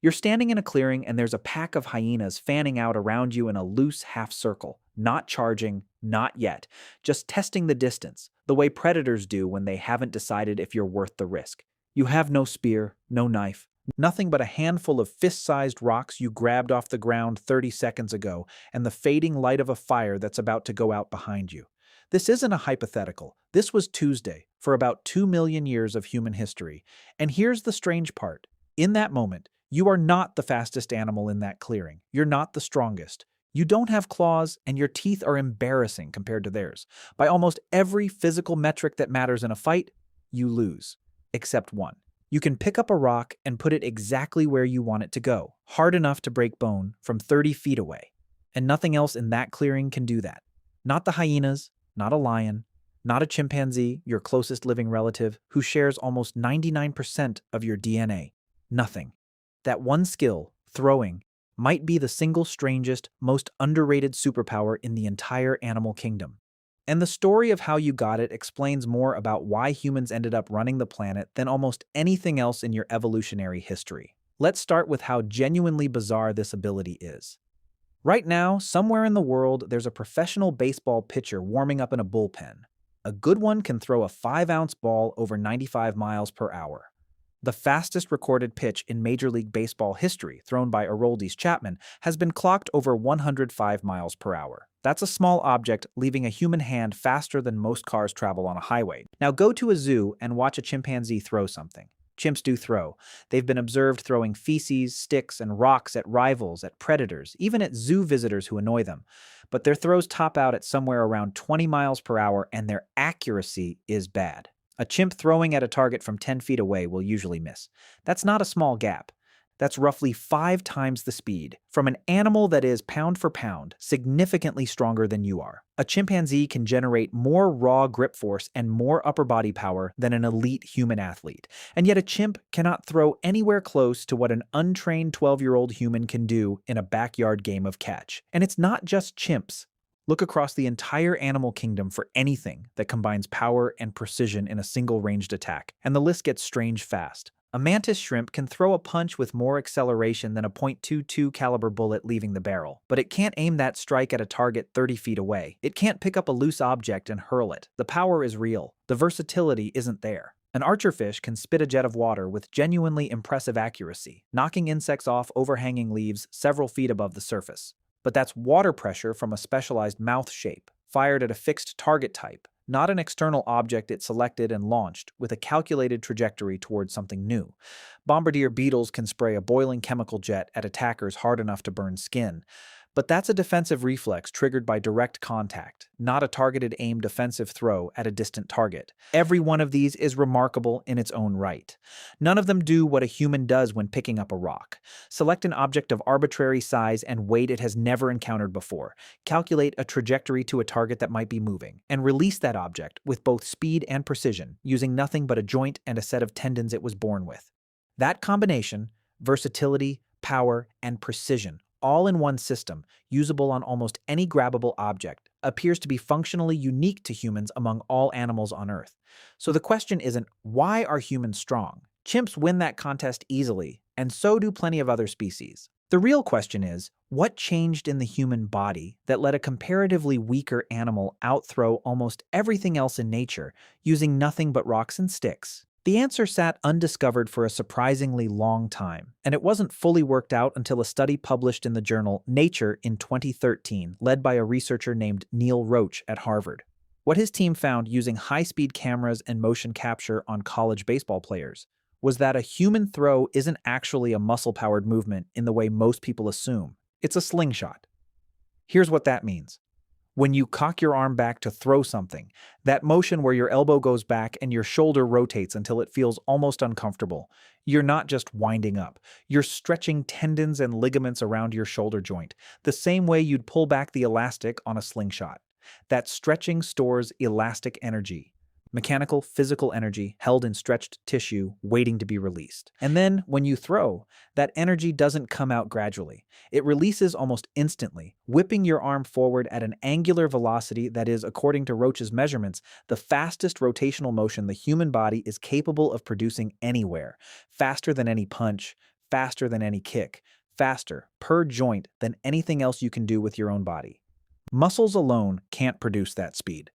You're standing in a clearing and there's a pack of hyenas fanning out around you in a loose half circle, not charging, not yet, just testing the distance, the way predators do when they haven't decided if you're worth the risk. You have no spear, no knife, nothing but a handful of fist-sized rocks you grabbed off the ground 30 seconds ago and the fading light of a fire that's about to go out behind you. This isn't a hypothetical. This was Tuesday, for about 2 million years of human history. And here's the strange part. In that moment, you are not the fastest animal in that clearing. You're not the strongest. You don't have claws, and your teeth are embarrassing compared to theirs. By almost every physical metric that matters in a fight, you lose. Except one. You can pick up a rock and put it exactly where you want it to go, hard enough to break bone from 30 feet away. And nothing else in that clearing can do that. Not the hyenas, not a lion, not a chimpanzee, your closest living relative, who shares almost 99% of your DNA. Nothing. That one skill, throwing, might be the single strangest, most underrated superpower in the entire animal kingdom. And the story of how you got it explains more about why humans ended up running the planet than almost anything else in your evolutionary history. Let's start with how genuinely bizarre this ability is. Right now, somewhere in the world, there's a professional baseball pitcher warming up in a bullpen. A good one can throw a 5-ounce ball over 95 miles per hour. The fastest recorded pitch in Major League Baseball history, thrown by Aroldis Chapman, has been clocked over 105 miles per hour. That's a small object, leaving a human hand faster than most cars travel on a highway. Now go to a zoo and watch a chimpanzee throw something. Chimps do throw. They've been observed throwing feces, sticks, and rocks at rivals, at predators, even at zoo visitors who annoy them. But their throws top out at somewhere around 20 miles per hour, and their accuracy is bad. A chimp throwing at a target from 10 feet away will usually miss. That's not a small gap. That's roughly 5 times the speed from an animal that is, pound for pound, significantly stronger than you are. A chimpanzee can generate more raw grip force and more upper body power than an elite human athlete. And yet a chimp cannot throw anywhere close to what an untrained 12-year-old human can do in a backyard game of catch. And it's not just chimps. Look across the entire animal kingdom for anything that combines power and precision in a single ranged attack, and the list gets strange fast. A mantis shrimp can throw a punch with more acceleration than a .22 caliber bullet leaving the barrel, but it can't aim that strike at a target 30 feet away. It can't pick up a loose object and hurl it. The power is real. The versatility isn't there. An archerfish can spit a jet of water with genuinely impressive accuracy, knocking insects off overhanging leaves several feet above the surface. But that's water pressure from a specialized mouth shape, fired at a fixed target type, not an external object it selected and launched with a calculated trajectory towards something new. Bombardier beetles can spray a boiling chemical jet at attackers hard enough to burn skin. But that's a defensive reflex triggered by direct contact, not a targeted aimed offensive throw at a distant target. Every one of these is remarkable in its own right. None of them do what a human does when picking up a rock. Select an object of arbitrary size and weight it has never encountered before. Calculate a trajectory to a target that might be moving, and release that object with both speed and precision, using nothing but a joint and a set of tendons it was born with. That combination, versatility, power, and precision, all in one system, usable on almost any grabbable object, appears to be functionally unique to humans among all animals on Earth. So the question isn't, why are humans strong? Chimps win that contest easily, and so do plenty of other species. The real question is, what changed in the human body that let a comparatively weaker animal outthrow almost everything else in nature, using nothing but rocks and sticks? The answer sat undiscovered for a surprisingly long time, and it wasn't fully worked out until a study published in the journal Nature in 2013, led by a researcher named Neil Roach at Harvard. What his team found using high-speed cameras and motion capture on college baseball players was that a human throw isn't actually a muscle-powered movement in the way most people assume. It's a slingshot. Here's what that means. When you cock your arm back to throw something, that motion where your elbow goes back and your shoulder rotates until it feels almost uncomfortable, you're not just winding up. You're stretching tendons and ligaments around your shoulder joint, the same way you'd pull back the elastic on a slingshot. That stretching stores elastic energy. Mechanical, physical energy held in stretched tissue waiting to be released. And then, when you throw, that energy doesn't come out gradually. It releases almost instantly, whipping your arm forward at an angular velocity that is, according to Roach's measurements, the fastest rotational motion the human body is capable of producing anywhere, faster than any punch, faster than any kick, faster, per joint, than anything else you can do with your own body. Muscles alone can't produce that speed.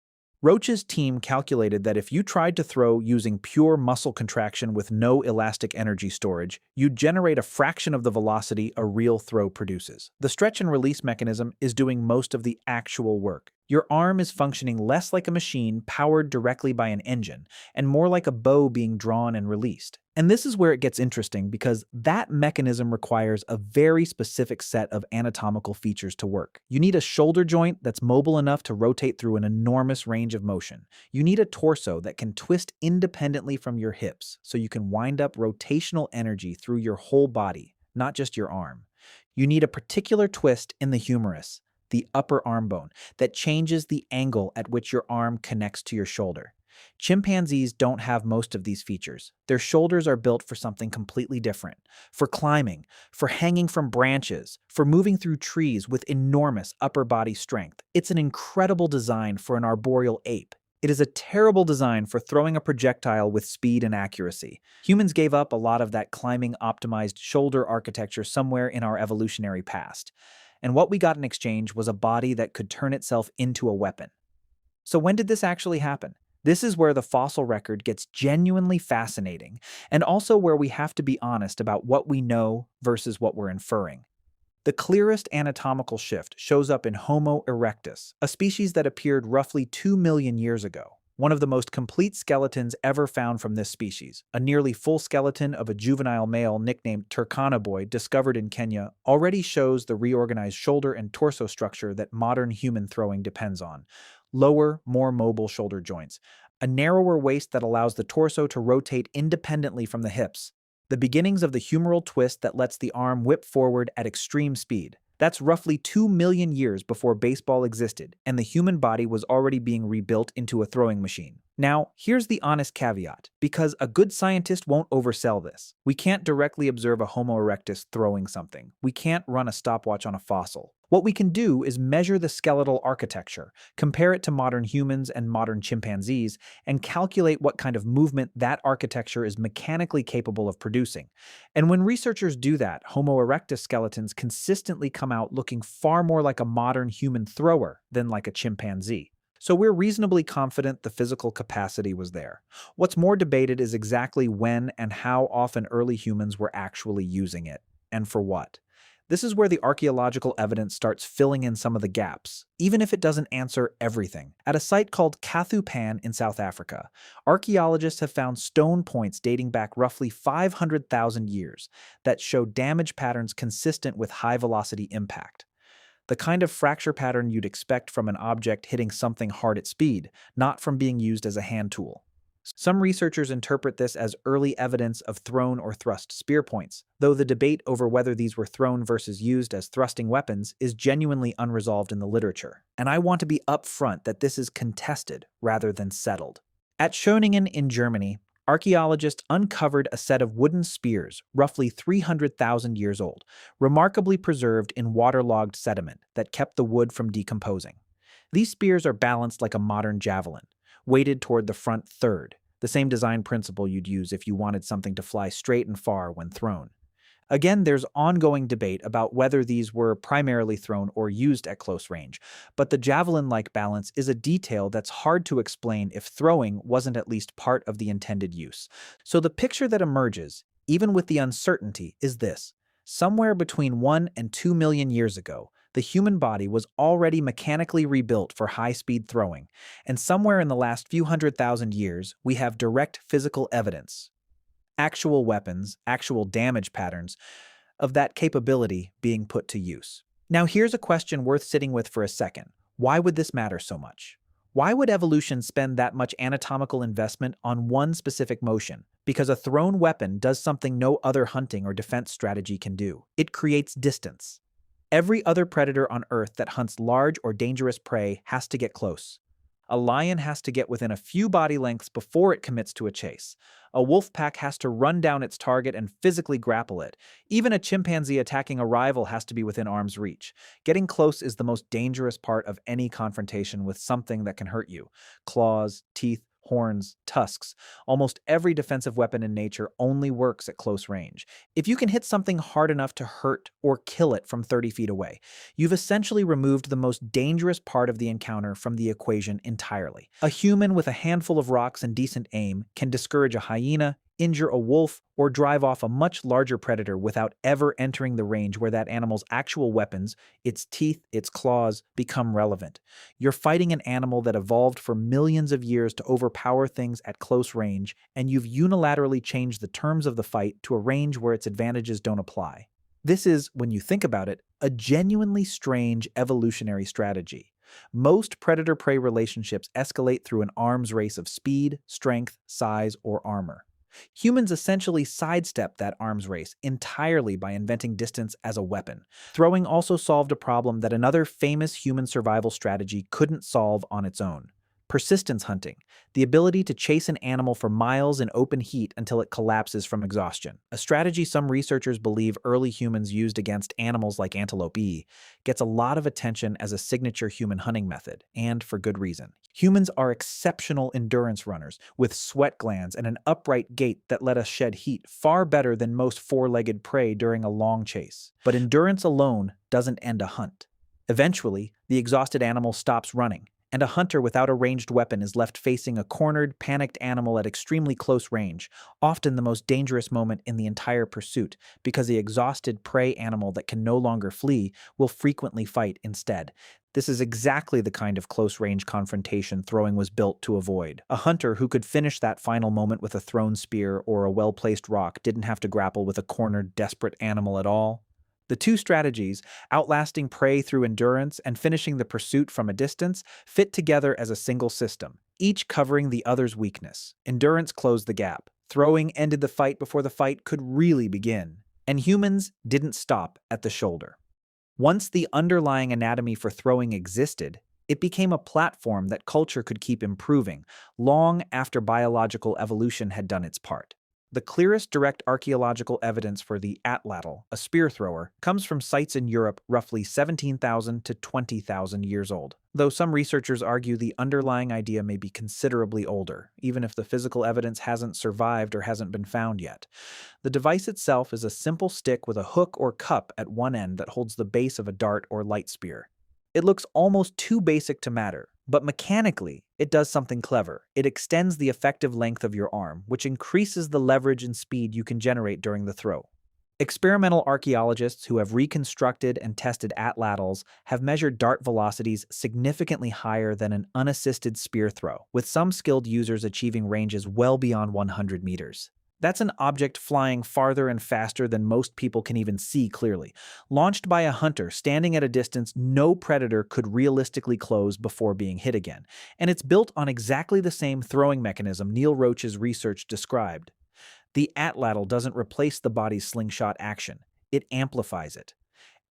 Roach's team calculated that if you tried to throw using pure muscle contraction with no elastic energy storage, you'd generate a fraction of the velocity a real throw produces. The stretch and release mechanism is doing most of the actual work. Your arm is functioning less like a machine powered directly by an engine, and more like a bow being drawn and released. And this is where it gets interesting because that mechanism requires a very specific set of anatomical features to work. You need a shoulder joint that's mobile enough to rotate through an enormous range of motion. You need a torso that can twist independently from your hips so you can wind up rotational energy through your whole body, not just your arm. You need a particular twist in the humerus, the upper arm bone, that changes the angle at which your arm connects to your shoulder. Chimpanzees don't have most of these features. Their shoulders are built for something completely different. For climbing, for hanging from branches, for moving through trees with enormous upper body strength. It's an incredible design for an arboreal ape. It is a terrible design for throwing a projectile with speed and accuracy. Humans gave up a lot of that climbing-optimized shoulder architecture somewhere in our evolutionary past. And what we got in exchange was a body that could turn itself into a weapon. So when did this actually happen? This is where the fossil record gets genuinely fascinating, and also where we have to be honest about what we know versus what we're inferring. The clearest anatomical shift shows up in Homo erectus, a species that appeared roughly 2 million years ago. One of the most complete skeletons ever found from this species, a nearly full skeleton of a juvenile male nicknamed Turkana boy discovered in Kenya, already shows the reorganized shoulder and torso structure that modern human throwing depends on. Lower, more mobile shoulder joints, a narrower waist that allows the torso to rotate independently from the hips, the beginnings of the humeral twist that lets the arm whip forward at extreme speed. That's roughly 2 million years before baseball existed, and the human body was already being rebuilt into a throwing machine. Now, here's the honest caveat, because a good scientist won't oversell this. We can't directly observe a Homo erectus throwing something. We can't run a stopwatch on a fossil. What we can do is measure the skeletal architecture, compare it to modern humans and modern chimpanzees, and calculate what kind of movement that architecture is mechanically capable of producing. And when researchers do that, Homo erectus skeletons consistently come out looking far more like a modern human thrower than like a chimpanzee. So we're reasonably confident the physical capacity was there. What's more debated is exactly when and how often early humans were actually using it, and for what. This is where the archaeological evidence starts filling in some of the gaps, even if it doesn't answer everything. At a site called Kathu Pan in South Africa, archaeologists have found stone points dating back roughly 500,000 years that show damage patterns consistent with high-velocity impact. The kind of fracture pattern you'd expect from an object hitting something hard at speed, not from being used as a hand tool. Some researchers interpret this as early evidence of thrown or thrust spear points, though the debate over whether these were thrown versus used as thrusting weapons is genuinely unresolved in the literature. And I want to be upfront that this is contested rather than settled. At Schöningen in Germany, archaeologists uncovered a set of wooden spears, roughly 300,000 years old, remarkably preserved in waterlogged sediment that kept the wood from decomposing. These spears are balanced like a modern javelin, weighted toward the front third, the same design principle you'd use if you wanted something to fly straight and far when thrown. Again, there's ongoing debate about whether these were primarily thrown or used at close range, but the javelin-like balance is a detail that's hard to explain if throwing wasn't at least part of the intended use. So the picture that emerges, even with the uncertainty, is this. Somewhere between 1 and 2 million years ago, the human body was already mechanically rebuilt for high-speed throwing, and somewhere in the last few 100,000 years, we have direct physical evidence, actual weapons, actual damage patterns, of that capability being put to use. Now here's a question worth sitting with for a second. Why would this matter so much? Why would evolution spend that much anatomical investment on one specific motion? Because a thrown weapon does something no other hunting or defense strategy can do. It creates distance. Every other predator on Earth that hunts large or dangerous prey has to get close. A lion has to get within a few body lengths before it commits to a chase. A wolf pack has to run down its target and physically grapple it. Even a chimpanzee attacking a rival has to be within arm's reach. Getting close is the most dangerous part of any confrontation with something that can hurt you. Claws, teeth, horns, tusks. Almost every defensive weapon in nature only works at close range. If you can hit something hard enough to hurt or kill it from 30 feet away, you've essentially removed the most dangerous part of the encounter from the equation entirely. A human with a handful of rocks and decent aim can discourage a hyena, injure a wolf, or drive off a much larger predator without ever entering the range where that animal's actual weapons, its teeth, its claws, become relevant. You're fighting an animal that evolved for millions of years to overpower things at close range, and you've unilaterally changed the terms of the fight to a range where its advantages don't apply. This is, when you think about it, a genuinely strange evolutionary strategy. Most predator-prey relationships escalate through an arms race of speed, strength, size, or armor. Humans essentially sidestepped that arms race entirely by inventing distance as a weapon. Throwing also solved a problem that another famous human survival strategy couldn't solve on its own: persistence hunting, the ability to chase an animal for miles in open heat until it collapses from exhaustion. A strategy some researchers believe early humans used against animals like antelope gets a lot of attention as a signature human hunting method, and for good reason. Humans are exceptional endurance runners with sweat glands and an upright gait that let us shed heat far better than most four-legged prey during a long chase. But endurance alone doesn't end a hunt. Eventually, the exhausted animal stops running, and a hunter without a ranged weapon is left facing a cornered, panicked animal at extremely close range, often the most dangerous moment in the entire pursuit, because the exhausted prey animal that can no longer flee will frequently fight instead. This is exactly the kind of close-range confrontation throwing was built to avoid. A hunter who could finish that final moment with a thrown spear or a well-placed rock didn't have to grapple with a cornered, desperate animal at all. The two strategies, outlasting prey through endurance and finishing the pursuit from a distance, fit together as a single system, each covering the other's weakness. Endurance closed the gap. Throwing ended the fight before the fight could really begin. And humans didn't stop at the shoulder. Once the underlying anatomy for throwing existed, it became a platform that culture could keep improving, long after biological evolution had done its part. The clearest direct archaeological evidence for the atlatl, a spear thrower, comes from sites in Europe roughly 17,000 to 20,000 years old, though some researchers argue the underlying idea may be considerably older, even if the physical evidence hasn't survived or hasn't been found yet. The device itself is a simple stick with a hook or cup at one end that holds the base of a dart or light spear. It looks almost too basic to matter, but mechanically, it does something clever. It extends the effective length of your arm, which increases the leverage and speed you can generate during the throw. Experimental archaeologists who have reconstructed and tested atlatls have measured dart velocities significantly higher than an unassisted spear throw, with some skilled users achieving ranges well beyond 100 meters. That's an object flying farther and faster than most people can even see clearly. Launched by a hunter standing at a distance no predator could realistically close before being hit again. And it's built on exactly the same throwing mechanism Neil Roach's research described. The atlatl doesn't replace the body's slingshot action. It amplifies it.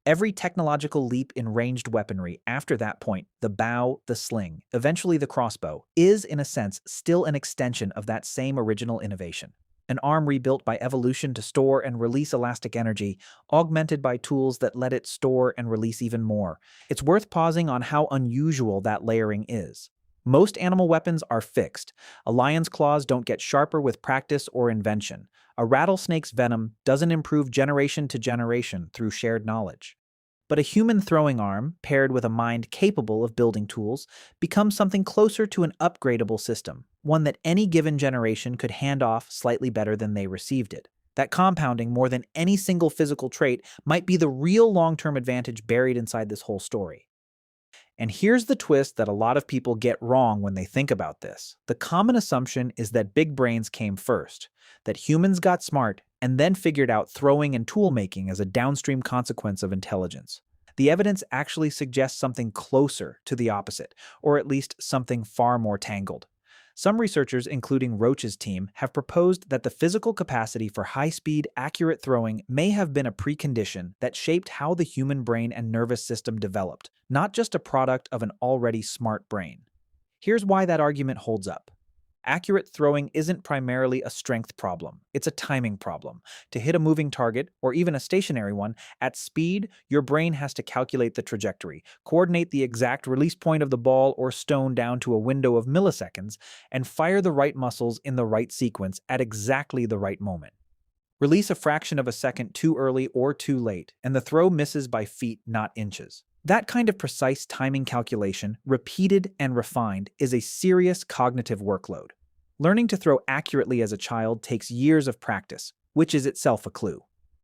Every technological leap in ranged weaponry after that point, the bow, the sling, eventually the crossbow, is in a sense still an extension of that same original innovation. An arm rebuilt by evolution to store and release elastic energy, augmented by tools that let it store and release even more. It's worth pausing on how unusual that layering is. Most animal weapons are fixed. A lion's claws don't get sharper with practice or invention. A rattlesnake's venom doesn't improve generation to generation through shared knowledge. But a human throwing arm, paired with a mind capable of building tools, becomes something closer to an upgradable system, one that any given generation could hand off slightly better than they received it. That compounding more than any single physical trait might be the real long-term advantage buried inside this whole story. And here's the twist that a lot of people get wrong when they think about this. The common assumption is that big brains came first, that humans got smart and then figured out throwing and tool making as a downstream consequence of intelligence. The evidence actually suggests something closer to the opposite, or at least something far more tangled. Some researchers, including Roach's team, have proposed that the physical capacity for high-speed, accurate throwing may have been a precondition that shaped how the human brain and nervous system developed, not just a product of an already smart brain. Here's why that argument holds up. Accurate throwing isn't primarily a strength problem, it's a timing problem. To hit a moving target, or even a stationary one, at speed, your brain has to calculate the trajectory, coordinate the exact release point of the ball or stone down to a window of milliseconds, and fire the right muscles in the right sequence at exactly the right moment. Release a fraction of a second too early or too late, and the throw misses by feet, not inches. That kind of precise timing calculation, repeated and refined, is a serious cognitive workload. Learning to throw accurately as a child takes years of practice, which is itself a clue.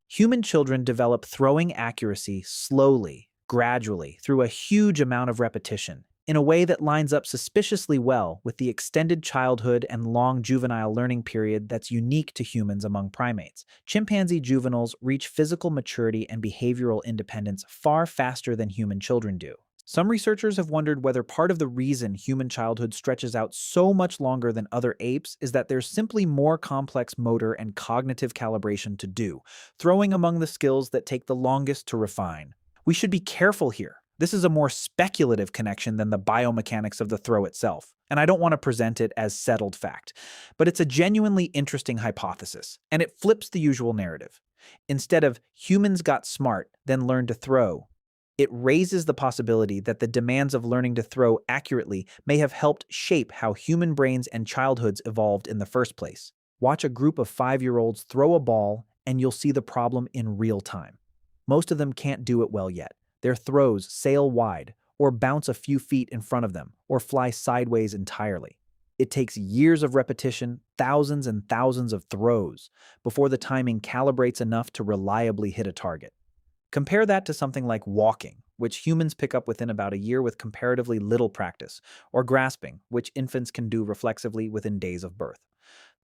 Human children develop throwing accuracy slowly, gradually, through a huge amount of repetition, in a way that lines up suspiciously well with the extended childhood and long juvenile learning period that's unique to humans among primates. Chimpanzee juveniles reach physical maturity and behavioral independence far faster than human children do. Some researchers have wondered whether part of the reason human childhood stretches out so much longer than other apes is that there's simply more complex motor and cognitive calibration to do, throwing among the skills that take the longest to refine. We should be careful here. This is a more speculative connection than the biomechanics of the throw itself, and I don't want to present it as settled fact. But it's a genuinely interesting hypothesis, and it flips the usual narrative. Instead of humans got smart, then learned to throw, it raises the possibility that the demands of learning to throw accurately may have helped shape how human brains and childhoods evolved in the first place. Watch a group of 5-year-olds throw a ball, and you'll see the problem in real time. Most of them can't do it well yet. Their throws sail wide, or bounce a few feet in front of them, or fly sideways entirely. It takes years of repetition, thousands and thousands of throws, before the timing calibrates enough to reliably hit a target. Compare that to something like walking, which humans pick up within about a year with comparatively little practice, or grasping, which infants can do reflexively within days of birth.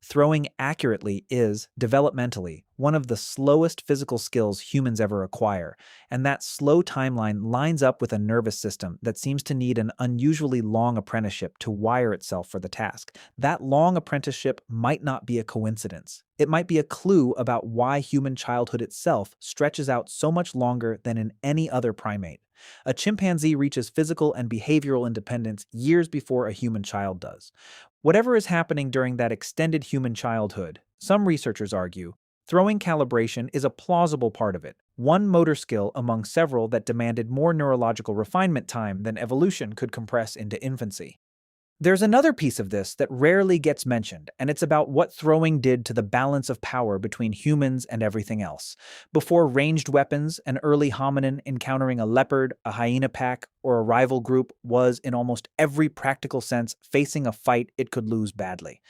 Throwing accurately is, developmentally, one of the slowest physical skills humans ever acquire, and that slow timeline lines up with a nervous system that seems to need an unusually long apprenticeship to wire itself for the task. That long apprenticeship might not be a coincidence. It might be a clue about why human childhood itself stretches out so much longer than in any other primate. A chimpanzee reaches physical and behavioral independence years before a human child does. Whatever is happening during that extended human childhood, some researchers argue, throwing calibration is a plausible part of it, one motor skill among several that demanded more neurological refinement time than evolution could compress into infancy. There's another piece of this that rarely gets mentioned, and it's about what throwing did to the balance of power between humans and everything else. Before ranged weapons, an early hominin encountering a leopard, a hyena pack, or a rival group was, in almost every practical sense, facing a fight it could lose badly.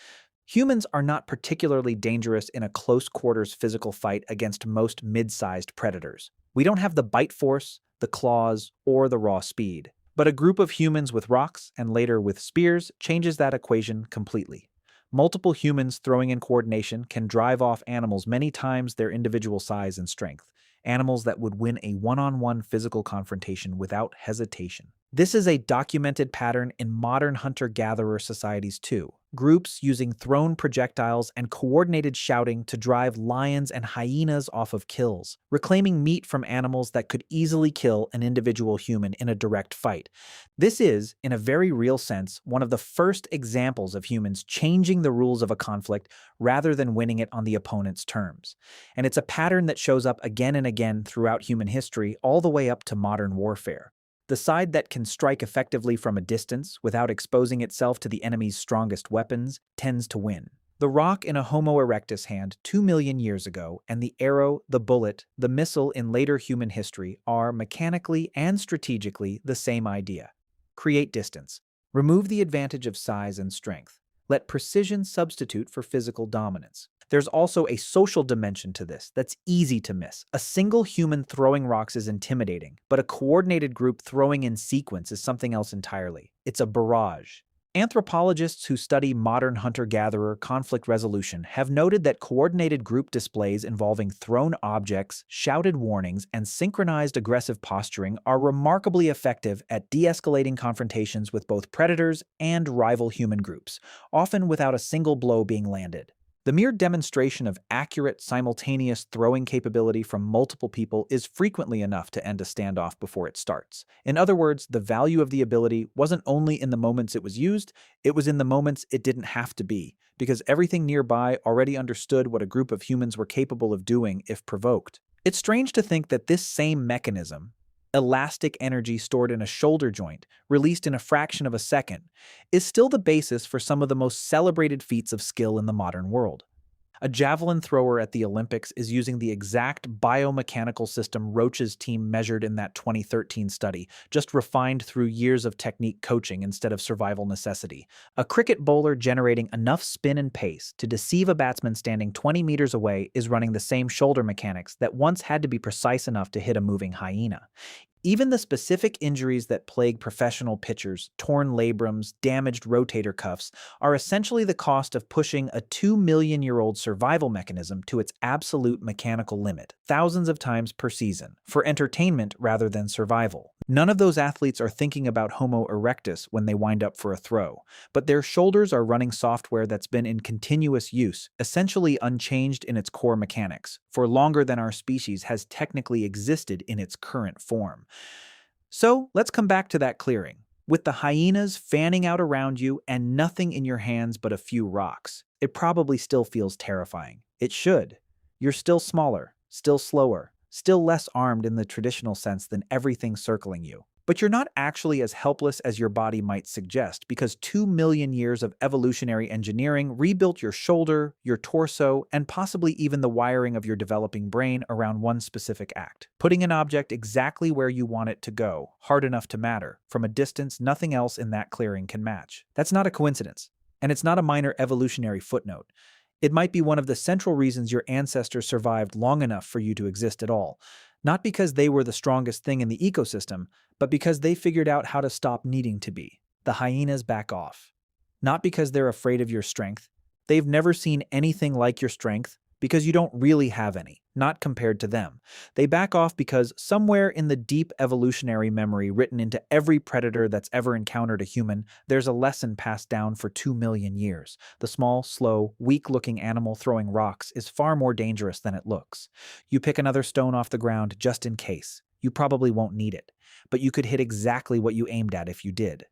Humans are not particularly dangerous in a close-quarters physical fight against most mid-sized predators. We don't have the bite force, the claws, or the raw speed. But a group of humans with rocks, and later with spears, changes that equation completely. Multiple humans throwing in coordination can drive off animals many times their individual size and strength, animals that would win a one-on-one physical confrontation without hesitation. This is a documented pattern in modern hunter-gatherer societies too. Groups using thrown projectiles and coordinated shouting to drive lions and hyenas off of kills, reclaiming meat from animals that could easily kill an individual human in a direct fight. This is, in a very real sense, one of the first examples of humans changing the rules of a conflict rather than winning it on the opponent's terms. And it's a pattern that shows up again and again throughout human history, all the way up to modern warfare. The side that can strike effectively from a distance without exposing itself to the enemy's strongest weapons tends to win. The rock in a Homo erectus hand 2 million years ago and the arrow, the bullet, the missile in later human history are, mechanically and strategically, the same idea. Create distance. Remove the advantage of size and strength. Let precision substitute for physical dominance. There's also a social dimension to this that's easy to miss. A single human throwing rocks is intimidating, but a coordinated group throwing in sequence is something else entirely. It's a barrage. Anthropologists who study modern hunter-gatherer conflict resolution have noted that coordinated group displays involving thrown objects, shouted warnings, and synchronized aggressive posturing are remarkably effective at de-escalating confrontations with both predators and rival human groups, often without a single blow being landed. The mere demonstration of accurate, simultaneous throwing capability from multiple people is frequently enough to end a standoff before it starts. In other words, the value of the ability wasn't only in the moments it was used, it was in the moments it didn't have to be, because everything nearby already understood what a group of humans were capable of doing if provoked. It's strange to think that this same mechanism, elastic energy stored in a shoulder joint, released in a fraction of a second, is still the basis for some of the most celebrated feats of skill in the modern world. A javelin thrower at the Olympics is using the exact biomechanical system Roach's team measured in that 2013 study, just refined through years of technique coaching instead of survival necessity. A cricket bowler generating enough spin and pace to deceive a batsman standing 20 meters away is running the same shoulder mechanics that once had to be precise enough to hit a moving hyena. Even the specific injuries that plague professional pitchers, torn labrums, damaged rotator cuffs, are essentially the cost of pushing a 2 million-year-old survival mechanism to its absolute mechanical limit, thousands of times per season, for entertainment rather than survival. None of those athletes are thinking about Homo erectus when they wind up for a throw, but their shoulders are running software that's been in continuous use, essentially unchanged in its core mechanics, for longer than our species has technically existed in its current form. So let's come back to that clearing. With the hyenas fanning out around you and nothing in your hands but a few rocks, it probably still feels terrifying. It should. You're still smaller, still slower, still less armed in the traditional sense than everything circling you. But you're not actually as helpless as your body might suggest, because 2 million years of evolutionary engineering rebuilt your shoulder, your torso, and possibly even the wiring of your developing brain around one specific act: putting an object exactly where you want it to go, hard enough to matter, from a distance nothing else in that clearing can match. That's not a coincidence, and it's not a minor evolutionary footnote. It might be one of the central reasons your ancestors survived long enough for you to exist at all. Not because they were the strongest thing in the ecosystem, but because they figured out how to stop needing to be. The hyenas back off. Not because they're afraid of your strength. They've never seen anything like your strength, because you don't really have any, not compared to them. They back off because somewhere in the deep evolutionary memory written into every predator that's ever encountered a human, there's a lesson passed down for 2 million years. The small, slow, weak-looking animal throwing rocks is far more dangerous than it looks. You pick another stone off the ground just in case. You probably won't need it, but you could hit exactly what you aimed at if you did.